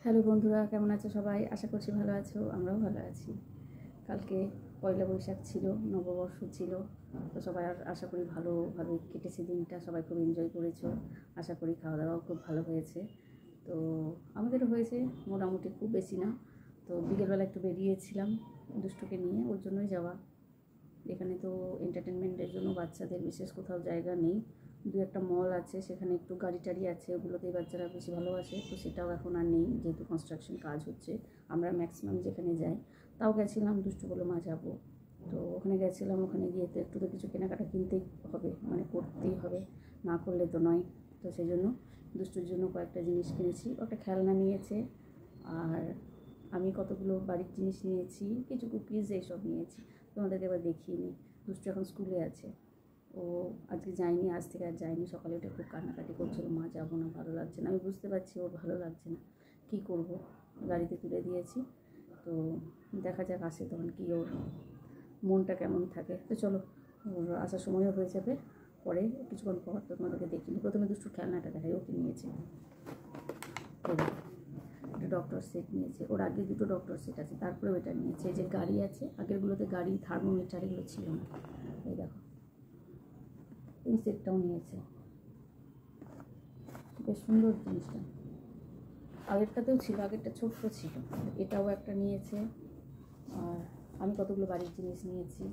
Hello বন্ধুরা, কেমন আছো সবাই? আশা করছি ভালো আছো। আমরাও ভালো আছি। কালকে পয়লা বৈশাখ ছিল, নববর্ষ ছিল, তো সবাই আশা করি ভালোভাবে কেটেছে দিনটা। সবাই খুব এনজয় করেছো, আশা করি খাওয়া দাওয়াও খুব ভালো হয়েছে। তো আমাদেরও হয়েছে মোটামুটি, খুব বেশি না। তো বিকেলবেলা একটু বেরিয়েছিলাম দুষ্টুকে নিয়ে, ওর জন্যই যাওয়া। এখানে তো এন্টারটেনমেন্টের জন্য বাচ্চাদের বিশেষ কোথাও জায়গা নেই। দু একটা মল আছে, সেখানে একটু গাড়ি টাড়ি আছে, ওগুলোতেই বাচ্চারা বেশি ভালোবাসে। তো সেটাও এখন আর নেই, যেহেতু কনস্ট্রাকশন কাজ হচ্ছে। আমরা ম্যাক্সিমাম যেখানে যাই, তাও গেছিলাম, দুষ্টু বলে মা যাবো। তো ওখানে গেছিলাম, ওখানে গিয়ে তো একটু তো কিছু কেনাকাটা কিনতেই হবে, মানে করতেই হবে, না করলে তো নয়। তো সেই জন্য দুষ্টুর জন্য কয়েকটা জিনিস কিনেছি। একটা খেলনা নিয়েছে, আর আমি কতগুলো বাড়ির জিনিস নিয়েছি, কিছু কুকিজ এইসব নিয়েছি। তোমাদেরকে এবার দেখিয়ে নিই। দুষ্টু এখন স্কুলে আছে, ও আজকে যায়নি, আজ থেকে আর যায়নি। সকালে উঠে খুব কান্নাকাটি করছিল, মা যাবো না, ভালো লাগছে না। আমি বুঝতে পারছি ওর ভালো লাগছে না, কী করব। গাড়িতে তুলে দিয়েছি, তো দেখা যাক আসে তখন কি ওর মনটা কেমন থাকে। তো চলো, ওর আসার সময়ও হয়ে যাবে, পরে কিছুক্ষণ পর তো তোমাদেরকে দেখিনি। প্রথমে দুষ্টু খেলনাটা দেখাই, ওকে নিয়েছে। একটা ডক্টর সেট নিয়েছে, ওর আগে দুটো ডক্টর সেট আছে, তারপরে ওটা নিয়েছে। এই যে গাড়ি আছে, আগেরগুলোতে গাড়ি, থার্মোমিটার এগুলো ছিল না। এই দেখো, এই সেটটাও নিয়েছে, বেশ সুন্দর জিনিসটা। আগেরটাতেও ছিল, আগেরটা ছোট্ট ছিল, এটাও একটা নিয়েছে। আর আমি কতগুলো বাড়ির জিনিস নিয়েছি।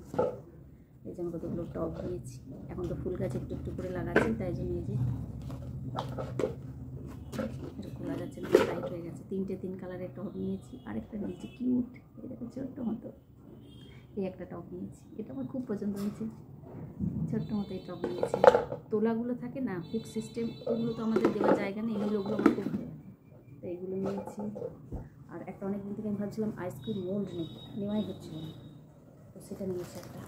এই যে আমি কতগুলো টব নিয়েছি, এখন তো ফুল গাছ একটু একটু করে লাগাচ্ছি, তাই জন্য এই যে এটা খোলা যাচ্ছে না, লাইট হয়ে গেছে। 3 কালারের টব নিয়েছি। আরেকটা নিয়েছি কিউট, এই দেখো ছোট্ট মতো। এই একটা টব নিয়েছি, এটা আমার খুব পছন্দ হয়েছে, ছোট্ট মতো এই টব নিয়েছি। তোলাগুলো থাকে না, হুক সিস্টেম, ওগুলো তো আমাদের দেওয়ার জায়গা নেই, এগুলো আমার খুব ভালো লাগে, তো এইগুলো নিয়েছি। আর একটা অনেক দিন থেকে আমি ভাবছিলাম আইসক্রিম মোল্ড নেওয়াই হচ্ছিল না, তো সেটা নিয়েছি একটা,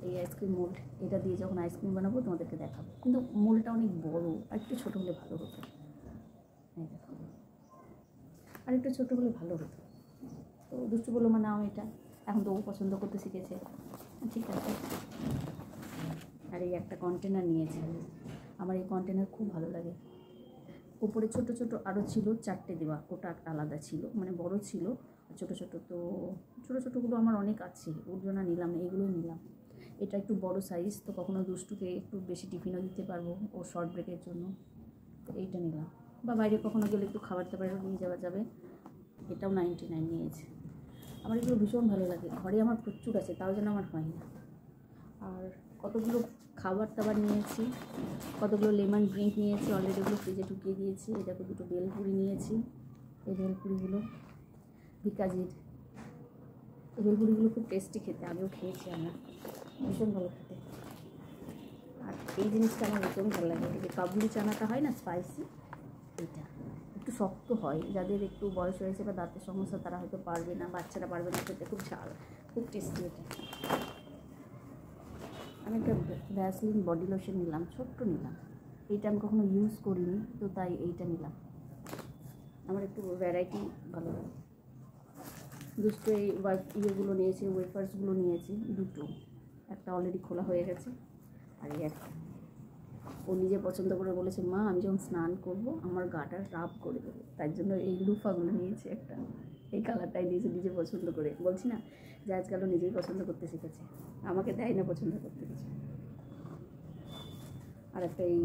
এই আইসক্রিম মোল্ড। এটা দিয়ে যখন আইসক্রিম বানাবো তোমাদেরকে দেখাবো, কিন্তু মোল্ডটা অনেক বড়, আর একটু ছোটো হলে ভালো হতো। এই দেখো, আর একটু ছোটো হলে ভালো হতো। তো দুষ্টু বললো মা নাও এটা, এখন তো ও পছন্দ করতে শিখেছে, ঠিক আছে। আর এই একটা কন্টেনার নিয়েছে, আমার এই কন্টেনার খুব ভালো লাগে। উপরে ছোট ছোট আরও ছিল 4টে দেওয়া, ওটা আলাদা ছিল, মানে বড় ছিল, ছোট ছোট। তো ছোট ছোটোগুলো আমার অনেক আছে, ওর জন্য নিলাম, এইগুলোই নিলাম। এটা একটু বড় সাইজ, তো কখনো দুষ্টুকে একটু বেশি টিফিনও দিতে পারবো ওর শর্ট ব্রেকের জন্য, তো এইটা নিলাম। বা বাইরে কখনো গেলে একটু খাবার দাবারও নিয়ে যাওয়া যাবে। এটাও 99 নিয়েছে। আমার এগুলো ভীষণ ভালো লাগে, ঘরে আমার প্রচুর আছে, তাও যেন আমার হয় না। আর কতগুলো খাবার দাবার নিয়েছি, কতগুলো লেমন ড্রিঙ্ক নিয়েছি, অলরেডি ওগুলো ফ্রিজে ঢুকিয়ে দিয়েছি। এই দেখো, দুটো বেলপুরি নিয়েছি। এই বেলপুরিগুলো বিকাজির, এই বেলপুরিগুলো খুব টেস্টি খেতে, আগেও খেয়েছি আমরা, ভীষণ ভালো খেতে। আর এই জিনিসটা আমার ভীষণ ভালো লাগে, এই যে কাবুলি চানাটা হয় না স্পাইসি, এইটা একটু শক্ত হয়, যাদের একটু বয়স হয়েছে বা দাঁতের সমস্যা তারা হয়তো পারবে না, বাচ্চারা পারবে না খেতে, খুব ঝাল, খুব টেস্টি এটা। আমি একটা ভ্যাসলিন বডি লোশন নিলাম, ছোট্ট নিলাম, এইটা আমি কখনো ইউজ করিনি, তো তাই এইটা নিলাম। আমার একটু ভ্যারাইটি ভালো লাগে। দুটো এই ইয়েগুলো নিয়েছি, ওয়েফার্সগুলো নিয়েছি দুটো, একটা অলরেডি খোলা হয়ে গেছে, আর এই একটা ও নিজে পছন্দ করে বলেছে মা আমি যখন স্নান করবো আমার গাটা রাব করে দেবে, তার জন্য এই লুফাগুলো নিয়েছি একটা, এই কালারটাই নিয়েছে নিজে পছন্দ করে। বলছি না যে আজকাল ও নিজেই পছন্দ করতে শিখেছে, আমাকে দেয় না পছন্দ করতে কিছু। আর একটা এই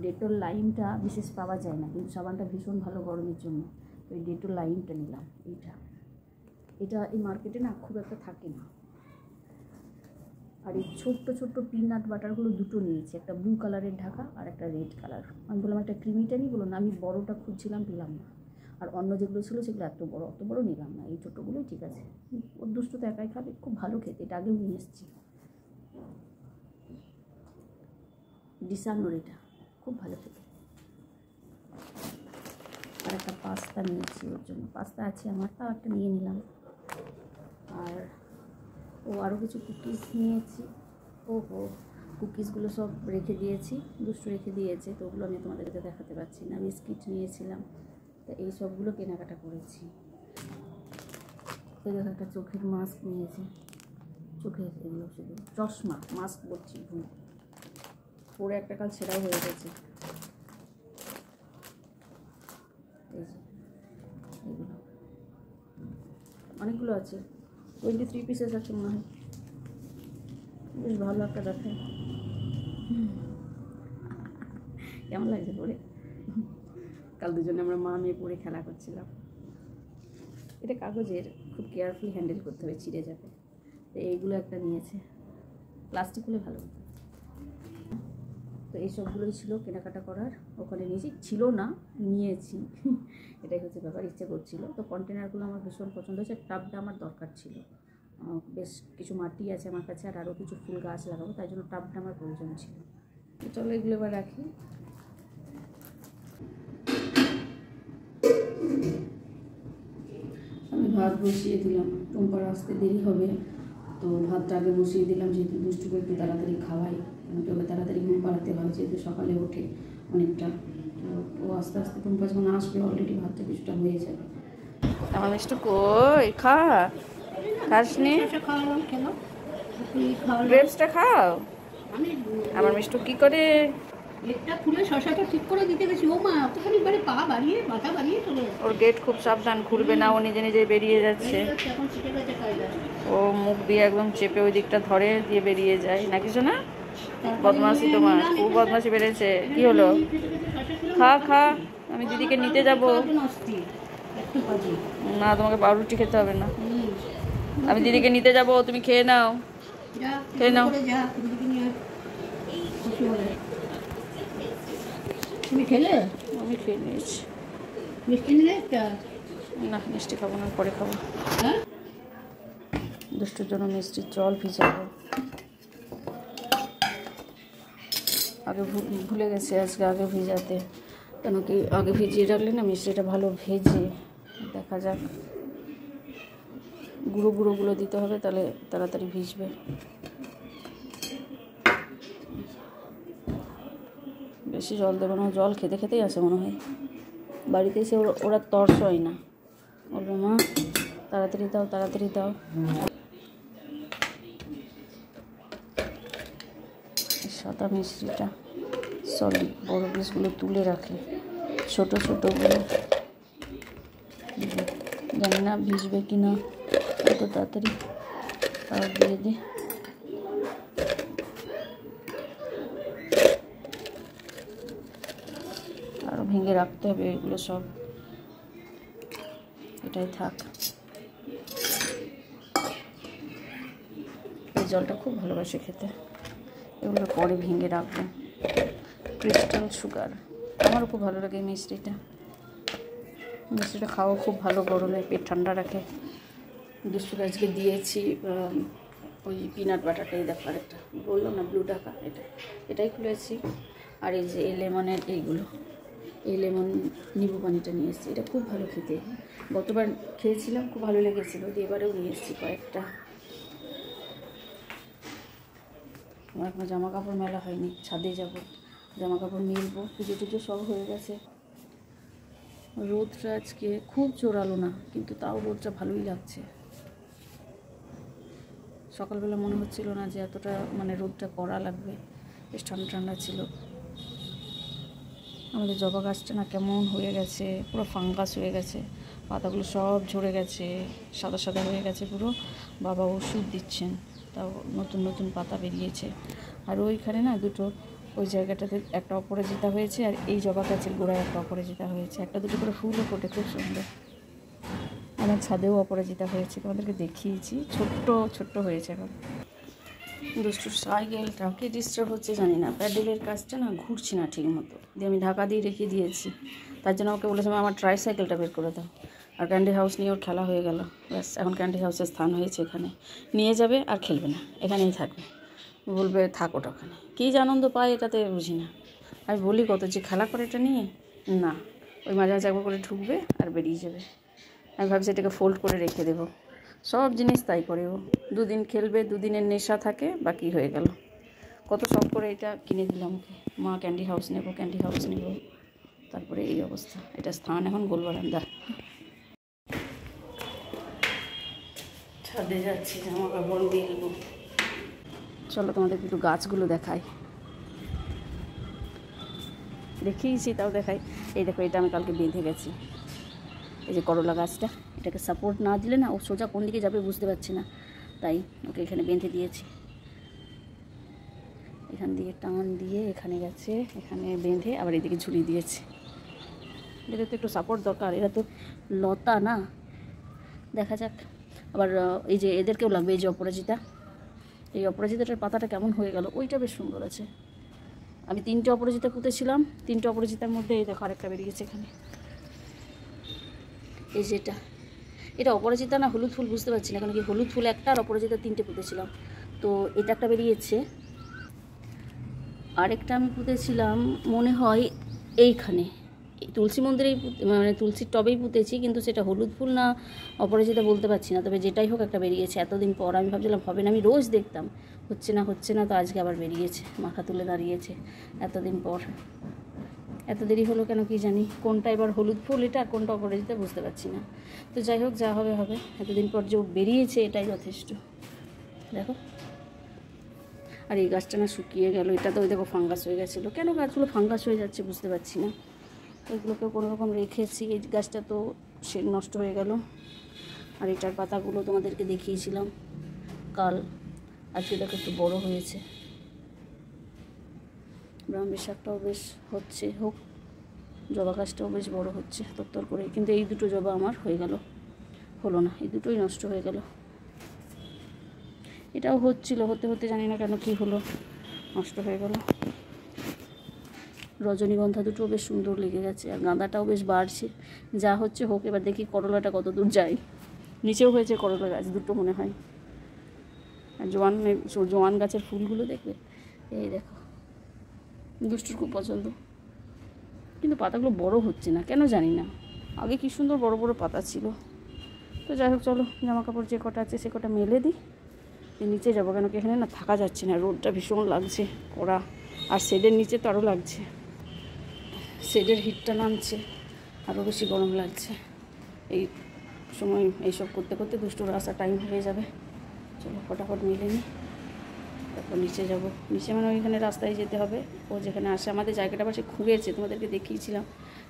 ডেটল লাইমটা বিশেষ পাওয়া যায় না, কিন্তু সাবানটা ভীষণ ভালো গরমের জন্য, তো এই ডেটল লাইমটা নিলাম। এটা এই মার্কেটে না খুব একটা থাকে না। আর এই ছোট্ট ছোট্ট পিনাট বাটারগুলো দুটো নিয়েছি, একটা ব্লু কালারের ঢাকা আর একটা রেড কালার। আমি বললাম একটা ক্রিমিটা নিই, বললাম না, আমি বড়োটা খুঁজছিলাম, পেলাম না। আর অন্য যেগুলো ছিল সেগুলো অত বড়ো নিলাম না, এই ছোটোগুলোই ঠিক আছে। ওর দুষ্টু তো একাই খাবে, খুব ভালো খেতে, এটা আগেও নিয়ে এসেছি। ডিসানোর, এটা খুব ভালো খেতে। আর একটা পাস্তা নিয়েছি ওর জন্য, পাস্তা আছে আমার, তাও একটা নিয়ে নিলাম। আর আরও কিছু কুকিজ নিয়েছি। কুকিজগুলো সব রেখে দিয়েছি, দুষ্টু রেখে দিয়েছে, তো ওগুলো আমি তোমাদেরকে দেখাতে পারছি না। বিস্কিট নিয়েছিলাম, তো এই সবগুলো কেনাকাটা করেছি। এই দেখো, একটা চোখের মাস্ক নিয়েছি, চোখের এগুলো শুধু চশমা, মাস্ক বলছি ভুল, পরে একটা কাল ছেঁড়াও হয়ে গেছে। এই যে অনেকগুলো আছে, 23 পিসেস আছে মনে হয়। বেশ ভালো একটা দেখায়। কেমন লাগছে পরে? কাল দুজনে আমরা মা মেয়ে পরে খেলা করছিলাম। এটা কাগজের, খুব কেয়ারফুলি হ্যান্ডেল করতে হবে, ছিঁড়ে যাবে। তো এইগুলো একটা নিয়েছে, প্লাস্টিক হলে ভালো হতো। তো এই সবগুলোই ছিল কেনাকাটা করার, ওখানে নিয়েছি, ছিল না নিয়েছি। এটাই হচ্ছে ব্যাপার, ইচ্ছে করছিল। তো কন্টেনারগুলো আমার ভীষণ পছন্দ হয়েছে, টাবটা আমার দরকার ছিল। বেশ কিছু মাটি আছে আমার কাছে, আর আরও কিছু ফুল গাছ লাগাবো, তাই জন্য টাবটা আমার প্রয়োজন ছিল। তো চলো এগুলো এবার রাখি। আমি ভাত বসিয়ে দিলাম, টুম্পার আসতে দেরি হবে, তো ভাতটা আগে বসিয়ে দিলাম, যেহেতু দুষ্টুকে একটু তাড়াতাড়ি খাওয়াই, ওকে তাড়াতাড়ি ঘুম পাড়াতে হয়, যেহেতু সকালে ওঠে অনেকটা। তো ও আস্তে আস্তে টুম্পা যখন আসবে অলরেডি ভাতটা কিছুটা হয়ে যাবে। আমার মিষ্টি কই খাসনি? গ্রেপসটা খাও। আমার মিষ্টি কি করে গেটটা খুলে শশাটা ঠিক করে দিতে গেছি, ও মা অতখানি বাড়ি পা বাড়িয়ে মাথা বাড়িয়ে চলে যাচ্ছে। ওর গেট খুব সাবধান, খুলবে না, ও নিজে নিজে বেরিয়ে যাচ্ছে। এখন শিখে গেছে কায়দা। ও মুখ দিয়ে একদম চেপে ওই দিকটা ধরে দিয়ে বেরিয়ে যায়, নাকি শোনা? বদমাসি তোমার, খুব বদমাসি বেড়েছে। কি হলো? খা খা, আমি দিদিকে নিতে যাব না, তোমাকে পাউরুটি খেতে হবে না, আমি দিদিকে নিতে যাব, তুমি খেয়ে নাও, খেয়ে নাও। তুমি খেলে? আমি খেয়ে নিয়েছি। মিষ্টি নিলে একটা? না, মিষ্টি খাবো না, পরে খাবো। হ্যাঁ, দুষ্টুর জন্য মিষ্টির জল ভিজাবো। আগে ভুলে গেছে আজকে আগে ভিজাতে, কেন কি আগে ভিজিয়ে রাখলে না মিষ্টিটা ভালো ভেজে। দেখা যাক, গুঁড়োগুলো দিতে হবে, তাহলে তাড়াতাড়ি ভিজবে। বেশি জল দেবো না, জল খেতে খেতেই আসে মনে হয়। বাড়িতে এসে ওরা তর্স হয় না, বলবো মা তাড়াতাড়ি দাও তাড়াতাড়ি দাও। সাদা মিষ্টিটা সলিড, বড় পিসগুলো তুলে রাখে, ছোট ছোটোগুলো জানি না ভিজবে কি না, এত তাড়াতাড়ি তাও দিয়ে দিই। আরও ভেঙে রাখতে হবে এগুলো সব, এটাই থাক। এই জলটা খুব ভালোবাসে খেতে, এগুলো পরে ভেঙে রাখবো। ক্রিস্টাল সুগার, আমারও খুব ভালো লাগে মিষ্টিটা। মিষ্টিটা খাওয়া খুব ভালো, গরমে পেট ঠান্ডা রাখে। দুষ্টুকে আজকে দিয়েছি ওই পিনাট বাটারটাই, দেখো আরেকটা বললাম না ব্লু টাকা, এটাই খুলেছি। আর এই যে এই লেমনের এইগুলো, এই লেমন নিবু পানিটা নিয়ে এসেছি, এটা খুব ভালো খেতে। গতবার খেয়েছিলাম, খুব ভালো লেগেছিলো, এবারেও নিয়ে এসেছি কয়েকটা। আমার এখনো জামা কাপড় মেলা হয়নি, ছাদে যাব, জামা কাপড় মিলবো, পুজো টুজো সব হয়ে গেছে। রোদটা আজকে খুব জোরালো না, কিন্তু তাও রোদটা ভালোই লাগছে। সকালবেলা মনে হচ্ছিল না যে এতটা মানে রোদটা কড়া লাগবে, বেশ ঠান্ডা ঠান্ডা ছিল। আমাদের জবা গাছটা না কেমন হয়ে গেছে, পুরো ফাঙ্গাস হয়ে গেছে, পাতাগুলো সব ঝরে গেছে, সাদা সাদা হয়ে গেছে পুরো। বাবা ওষুধ দিচ্ছেন, তাও নতুন নতুন পাতা বেরিয়েছে। আর ওইখানে না দুটো, ওই জায়গাটাতে একটা অপরাজিতা হয়েছে, আর এই জবা গাছের গোড়ায় একটা অপরাজিতা হয়েছে, একটা দুটো করে ফুলও ফোটে, খুব সুন্দর। আমার ছাদেও অপরাজিতা হয়েছে, তোমাদেরকে দেখিয়েছি, ছোট্ট ছোট্ট হয়েছে এখন। দুষ্টুর সাইকেলটা কি ডিস্টার্ব হচ্ছে জানি না, প্যাডেলের কাজটা না ঘুরছে না ঠিক মতো, দিয়ে আমি ঢাকা দিয়ে রেখে দিয়েছি। তার জন্য ওকে বলেছিলাম আমার ট্রাই সাইকেলটা বের করে দাও। আর ক্যান্ডি হাউস নিয়ে ওর খেলা হয়ে গেল, ব্যাস এখন ক্যান্ডি হাউসের স্থান হয়েছে, এখানে নিয়ে যাবে আর খেলবে না, এখানেই থাকবে, বলবে থাক ওটা ওখানে। কী যে আনন্দ পায় এটাতে বুঝি না। আমি বলি কত যে খেলা করে এটা নিয়ে, না ওই মাঝে মাঝে একবার করে ঢুকবে আর বেরিয়ে যাবে। আমি ভাবছি এটাকে ফোল্ড করে রেখে দেবো, সব জিনিস তাই করে ও, দুদিন খেলবে, দুদিনের নেশা থাকে, বাকি হয়ে গেল। কত শখ করে এটা কিনে দিলাম ওকে, মা ক্যান্ডি হাউস নেব ক্যান্ডি হাউস নেব, তারপরে এই অবস্থা। এটা স্থান এখন গোলবারান্দা। ছাদে যাচ্ছি, জামা কাপড় মেলবো। চলো তোমাদের একটু গাছগুলো দেখাই, দেখিয়েছি তাও দেখাই। এই দেখো, এটা আমি কালকে বেঁধে গেছি, এই যে করলা গাছটা, এটাকে সাপোর্ট না দিলে না ও সোজা কোন দিকে যাবে বুঝতে পারছি না, তাই ওকে এখানে বেঁধে দিয়েছি। এখান দিয়ে টান দিয়ে এখানে গেছে, এখানে বেঁধে আবার এদিকে ঝুলিয়ে দিয়েছি। এদের তো একটু সাপোর্ট দরকার, এরা তো লতা না। দেখা যাক। আবার এই যে এদেরকেও লাগবে, এই যে অপরাজিতা, এই অপরাজিতাটার পাতাটা কেমন হয়ে গেল, ওইটা বেশ সুন্দর আছে। আমি 3টে অপরাজিতা পুঁতেছিলাম, 3টে অপরাজিতার মধ্যে এই দেখো আরেকটা বেরিয়েছে এখানে। এই যে এটা অপরাজিতা না হলুদ ফুল বুঝতে পারছি না, কারণ কি হলুদ ফুল একটা আর অপরাজিতা 3টে পুঁতেছিলাম, তো এটা একটা বেরিয়েছে। আরেকটা আমি পুঁতেছিলাম মনে হয় এইখানে, তুলসী মন্দিরেই মানে তুলসীর টবেই পুঁতেছি, কিন্তু সেটা হলুদ ফুল না অপরাজিতা বলতে পারছি না, তবে যেটাই হোক একটা বেরিয়েছে। এতদিন পর আমি ভাবছিলাম হবে না, আমি রোজ দেখতাম হচ্ছে না, তো আজকে আবার বেরিয়েছে, মাথা তুলে দাঁড়িয়েছে এতদিন পর। এত দেরি হলো কেন কি জানি, কোনটা এবার হলুদ ফুল এটা আর কোনটা অপরাজিতা বুঝতে পারছি না। তো যাই হোক, যা হবে হবে, এতদিন পর যে বেরিয়েছে এটাই যথেষ্ট। দেখো, আর এই গাছটা না শুকিয়ে গেল, এটা তো ওই দেখো ফাঙ্গাস হয়ে গেছিলো। কেন গাছগুলো ফাঙ্গাস হয়ে যাচ্ছে বুঝতে পারছি না। ওইগুলোকে কোনোরকম রেখেছি, এই গাছটা তো সে নষ্ট হয়ে গেল। আর এটার পাতাগুলো তোমাদেরকে দেখিয়েছিলাম কাল, আজকে দেখো একটু বড় হয়েছে। ব্রাহ্মী শাকটাও বেশ হচ্ছে, হোক। জবা গাছটাও বেশ বড় হচ্ছে তরতর করে, কিন্তু এই দুটো জবা আমার হয়ে গেল, হলো না, এই দুটোই নষ্ট হয়ে গেল। এটাও হচ্ছিল, হতে জানি না কেন কি হলো, নষ্ট হয়ে গেল। রজনীগন্ধা দুটোও বেশ সুন্দর লেগে গেছে, আর গাঁদাটাও বেশ বাড়ছে। যা হচ্ছে হোক, এবার দেখি করলাটা কত দূর যায়। নিচেও হয়েছে করলা গাছ দুটো মনে হয়। আর জোয়ান গাছের ফুলগুলো দেখবে, এই দেখো, দুষ্টুর খুব পছন্দ, কিন্তু পাতাগুলো বড় হচ্ছে না কেন জানি না। আগে কি সুন্দর বড় বড় পাতা ছিল। তো যাই হোক, চলো জামা কাপড় যে কটা আছে সে কটা মেলে দিই, নিচে যাবো, কেন কি এখানে না থাকা যাচ্ছে না, রোদটা ভীষণ লাগছে কড়া, আর শেডের নিচে তো আরও লাগছে, শেডের হিটটা নামছে, আরও বেশি গরম লাগছে। এই সময় এইসব করতে করতে দুষ্টুর আসা টাইম হয়ে যাবে। চলো ফটাফট মিলে নিই, তারপর নিচে যাব। নিচে মানে ওইখানে রাস্তায় যেতে হবে, ও যেখানে আসে। আমাদের জায়গাটা পাশে খুঁড়েছে, তোমাদেরকে দেখিয়েছিলাম,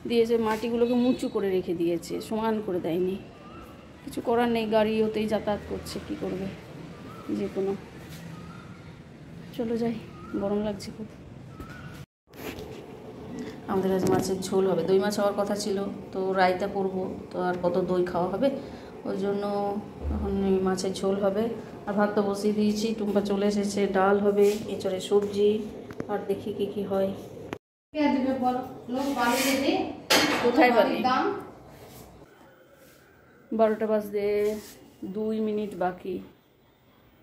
দিয়েছে মাটিগুলোকে উঁচু করে রেখে দিয়েছে, সমান করে দেয়নি। কিছু করার নেই, গাড়ি ওতেই যাতায়াত করছে, কী করবে যে কোনো। চলো যাই, গরম লাগছে খুব। আমাদের কাছে মাছের ঝোল হবে, দই মাছ হওয়ার কথা ছিল, তো রায়তা করবো, তো আর কত দই খাওয়া হবে, ওই জন্য এখন মাছের ঝোল হবে। আর ভাত তো বসিয়ে দিয়েছি, টুম্পা চলে এসেছে, ডাল হবে, এঁচড়ে সবজি, আর দেখি কী হয়। কোথায় বাড়ি? 12টা বাজতে 2 মিনিট বাকি।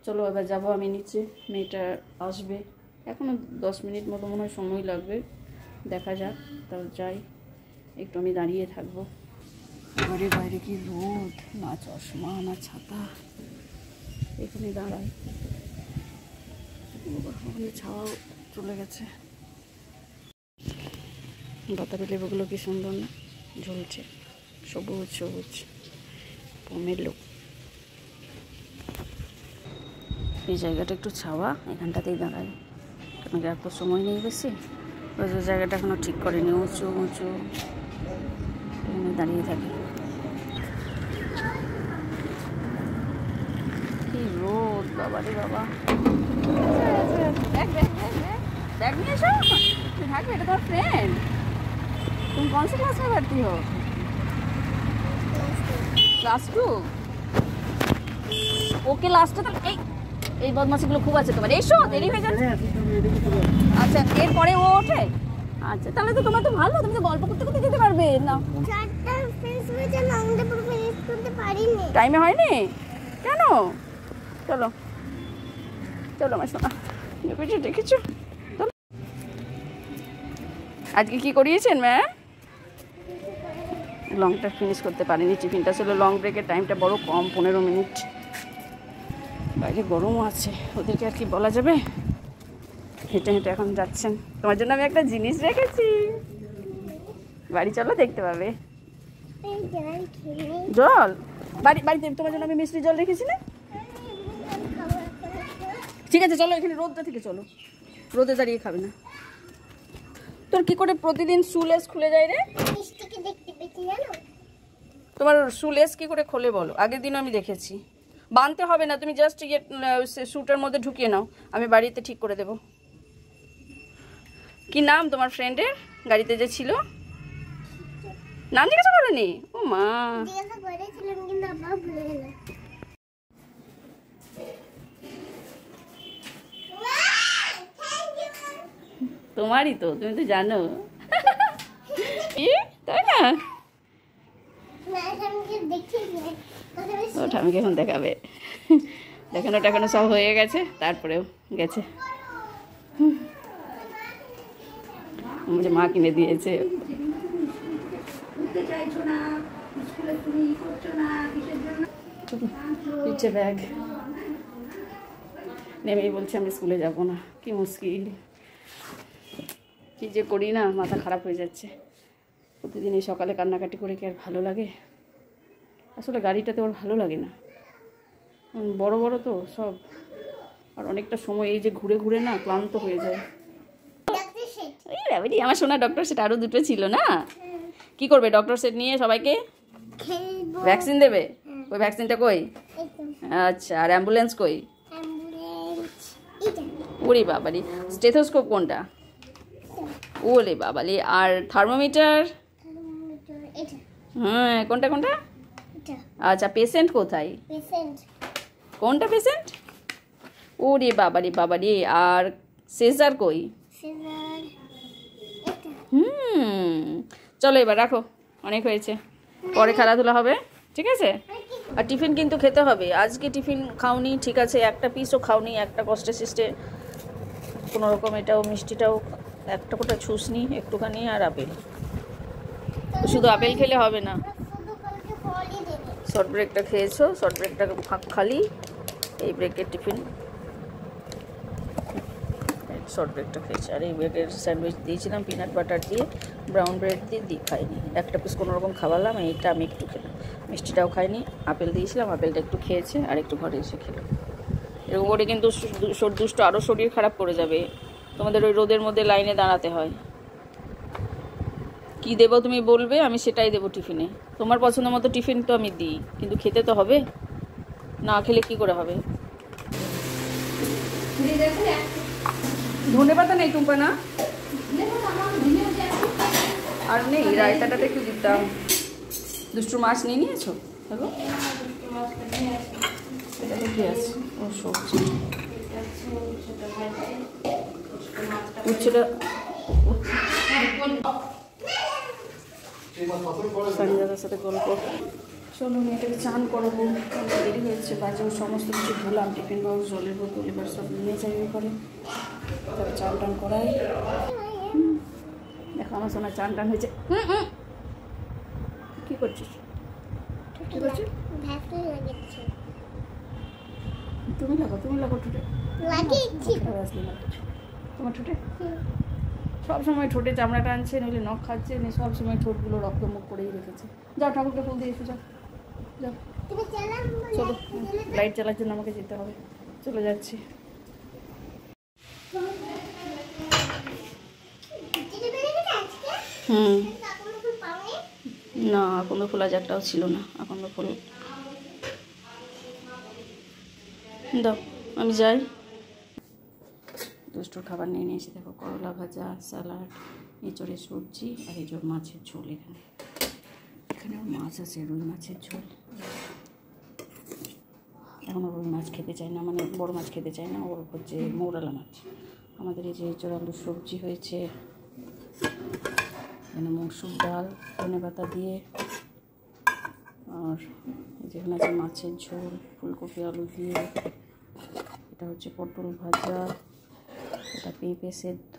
চলো এবার যাবো আমি নিচে, মেয়েটা আসবে, এখনও 10 মিনিট মতো মনে হয় সময় লাগবে, দেখা যাক। তাও যাই, একটু আমি দাঁড়িয়ে থাকবো। ঘরে বাইরে কি রোদ, না চশমা না ছাতা, এখানে দাঁড়াই, ওখানে ছাওয়াও চলে গেছে। বাতাবি লেবুগুলো কি সুন্দর না ঝুলছে, সবুজ সবুজ পমেলো। এই জায়গাটা একটু ছাওয়া, এখানটাতেই দাঁড়াই, কারণ আর তো সময় নেই বেশি। ওই যে জায়গাটা এখনও ঠিক করেনি, উঁচু উঁচু, এখানে দাঁড়িয়ে থাকি। কি রোদ বাবারে বাবা। ব্যাগ নিয়ে এসো, তুই থাকবে, এটা তোমার ফ্রেন্ড। तुम कौन सी क्लास में पढ़ती हो? क्लास 2। ওকে লাস্টে তো এই বদমাশিগুলো খুব আছে তোমার। এসো, দেরি হয়ে যাচ্ছে। আচ্ছা, এরপরে ও ওঠে। আচ্ছা, তাহলে তো তোমার তো ভালো, তুমি তো গল্প করতে করতে যেতে পারবে না। টাইমে হয়নি কেন? চলো চলো আমার সোনা, দেখেছো আজকে কি করিয়েছেন ম্যাম? লংটা ফিনিশ করতে পারিনি, টিফিনটা ছিল লং ব্রেকের টাইমটা বড় কম, 15 মিনিট। বাইরে গরমও আছে, ওদেরকে আর কি বলা যাবে। হেঁটে হেঁটে এখন যাচ্ছেন। তোমার জন্য আমি একটা জিনিস রেখেছি, বাড়ি চলো দেখতে পাবে। জল বাড়িতে তোমার জন্য আমি মিষ্টি জল রেখেছি না? ঠিক আছে চলো, এখানে রোদটা থেকে চলো, রোদে দাঁড়িয়ে খাবে না। তোর কি করে প্রতিদিন শুলেস খুলে যায় রে? তোমার শুলেস কি করে খোলে বলো? আগের দিন আমি দেখেছি। বাঁধতে হবে না, তুমি জাস্ট ইয়ে স্যুটের মধ্যে ঢুকিয়ে নাও, আমি বাড়িতে ঠিক করে দেব। কি নাম তোমার ফ্রেন্ডের গাড়িতে যে ছিল? নাম জিজ্ঞাসা করোনি? ও মা, তোমারই তো, তুমি তো জানো। তাই না? ওটা আমি কেমন দেখাবে, দেখানো টেখানো সব হয়ে গেছে, তারপরেও গেছে। মুঝে মা কিনে দিয়েছে। পিছে ব্যাগ নেমেই বলছে আমি স্কুলে যাব না। কি মুশকিল, কি যে করি না, মাথা খারাপ হয়ে যাচ্ছে। প্রতিদিন এই সকালে কান্নাকাটি করে কি আর ভালো লাগে? আসলে গাড়িটাতে ওর ভালো লাগে না, বড় বড় তো সব, আর অনেকটা সময় এই যে ঘুরে ঘুরে না ক্লান্ত হয়ে যায়। আমার সোনা ডক্টর সেট আরও দুটো ছিল না? কি করবে ডক্টর সেট নিয়ে? সবাইকে ভ্যাকসিন দেবে? ওই ভ্যাকসিনটা কই? আচ্ছা, আর অ্যাম্বুলেন্স কই? ওরে বাবালি, স্টেথোস্কোপ কোনটা? ওরে বাবালি, আর থার্মোমিটার? হ্যাঁ, কোনটা কোনটা? আচ্ছা, পেশেন্ট কোথায়? কোনটা পেশেন্ট? ওরে বাবালি বাবালি, আর সিজার কই? চলো এবার রাখো, অনেক হয়েছে, পরে খেলাধুলা হবে, ঠিক আছে? আর টিফিন কিন্তু খেতে হবে। আজকে টিফিন খাওনি, ঠিক আছে, একটা পিসও খাওনি, একটা কষ্টে সিস্টে কোনো রকম এটাও মিষ্টিটাও একটা কোটা ছুসনি একটুখানি, আর আপেল। শুধু আপেল খেলে হবে না, শর্ট ব্রেকটা খেয়েছো, শর্ট ব্রেকটা খালি, এই ব্রেকের টিফিন শর্ট ব্রেকটা খেয়েছি, আর এই ব্রেকের স্যান্ডউইচ দিয়েছিলাম পিনাট বাটার দিয়ে, ব্রাউন ব্রেড দিয়ে খাইনি, একটা পিস কোনো রকম খাওয়ালাম, এইটা আমি একটু খেলাম, মিষ্টিটাও খাইনি, আপেল দিয়েছিলাম, আপেলটা একটু খেয়েছে, আর একটু ঘরে এসে খেলো। এরকম করে কিন্তু দুষ্ট আরও শরীর খারাপ করে যাবে। তোমাদের ওই রোদের মধ্যে লাইনে দাঁড়াতে হয়। কি দেবো তুমি বলবে, আমি সেটাই দেবো টিফিনে। তোমার পছন্দ মতো টিফিন তো আমি দিই, কিন্তু খেতে তো হবে, না খেলে কি করে হবে? ধনে পাতা নেই টুম্পা? না, আর নেই, রায়তাটাতে একটু দিতাম। দুষ্টু মাছ নিয়ে নিয়েছো? দেখো এটাতে কি আছে? ও সবজি, উচ্ছেটা সঞ্জাদার সাথে গল্প। চলো মেয়েটাকে চান করাবো, দেরি হয়েছে, বাজে সমস্ত কিছু ধুলাম, টিফিন বক্স, জলের বোতল, এবার সব নিয়ে যাই করে, তবে চান টান করাই। দেখো আমার সোনা চান টান হয়েছে। কি করছিস? কি করছিস? তুমি লাগো, তুমি লাগো ঠোঁটে, তোমার ঠোঁটে সবসময় ঠোঁটে চামড়া টানছে, নইলে নখ খাচ্ছে, সবসময় ঠোঁটগুলো রক্তমুখ করেই রেখেছে। যাও ঠাকুরকে ফুল দিয়ে এসো, যাও যাও। চলো, লাইট চালার জন্য আমাকে যেতে হবে, চলে যাচ্ছি। না, আকন্দ ফুল আজ একটাও ছিল না, আকন্দ ফুল দাও, আমি যাই। দুষ্টুর খাবার নিয়ে নিয়েছি, দেখো করলা ভাজা, স্যালাড, এঁচড়ের সবজি, আর এই জোর মাছের ঝোল। এখানে এখানে মাছ আছে, রুই মাছের ঝোল। এখনও রুই মাছ খেতে চায় না, মানে বড় মাছ খেতে চায় না, ওর হচ্ছে মৌরালা মাছ। আমাদের এই যে এঁচড় আলুর সবজি হয়েছে, এখানে মসুর ডাল ধনে পাতা দিয়ে, আর যেখানে আছে মাছের ঝোল ফুলকপি আলু দিয়ে, এটা হচ্ছে পটল ভাজা, এটা পেঁপে সেদ্ধ,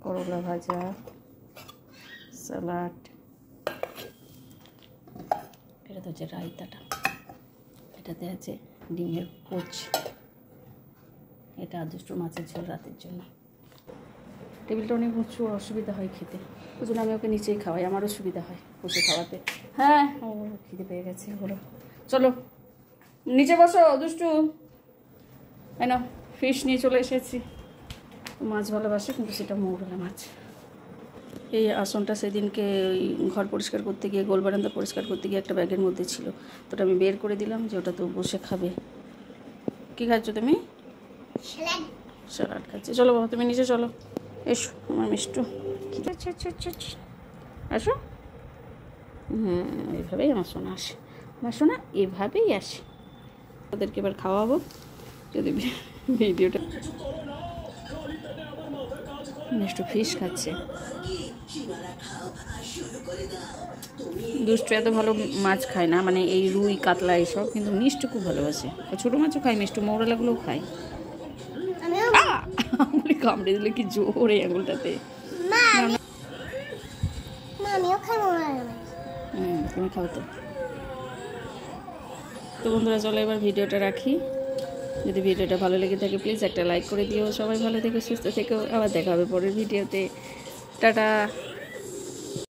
করলা ভাজা, স্যালাড, এটা তো হচ্ছে রায়তাটা, এটাতে আছে ডিমের পোচ, এটা দুষ্টু মাছের ঝোল রাতের জন্য। টেবিলটা অনেক উঁচু, অসুবিধা হয় খেতে, ওই জন্য আমি ওকে নিচেই খাওয়াই, আমারও সুবিধা হয় বসে খাওয়াতে। হ্যাঁ, ও খিদে পেয়ে গেছে, হলো চলো নিচে বসো দুষ্টু। তাই না, ফিশ নিয়ে চলে এসেছি, মাছ ভালোবাসে কিন্তু সেটা মৌরলা মাছ। এই আসনটা সেদিনকে ওই ঘর পরিষ্কার করতে গিয়ে, গোল বারান্দা পরিষ্কার করতে গিয়ে একটা ব্যাগের মধ্যে ছিল, তো ওটা আমি বের করে দিলাম যে ওটা তো বসে খাবে। কী খাচ্ছ তুমি? স্যালাড খাচ্ছে। চলো বাবা তুমি নিচে চলো, এসো আমার মিষ্টু। আসো। এভাবেই আমার সোনা আসে, আমার সোনা এভাবেই আসে। ওদেরকে এবার খাওয়াবো। যদি ভিডিওটা, মিষ্টু ফিশ খাচ্ছে। দুষ্টু এত ভালো মাছ খায় না, মানে এই রুই কাতলা এইসব, কিন্তু মিষ্টু খুব ভালোবাসে। ছোটো মাছও খায় মিষ্টু, মৌরালাগুলোও খায়। আঙুলে কামড়ে দিলে কি জোর এই আঙুলটাতে। তুমি খাও তো। তো বন্ধুরা চলো এবার ভিডিওটা রাখি। যদি ভিডিওটা ভালো লেগে থাকে প্লিজ একটা লাইক করে দিও। সবাই ভালো থেকো, সুস্থ থেকো, আবার দেখা হবে পরের ভিডিওতে। টাটা।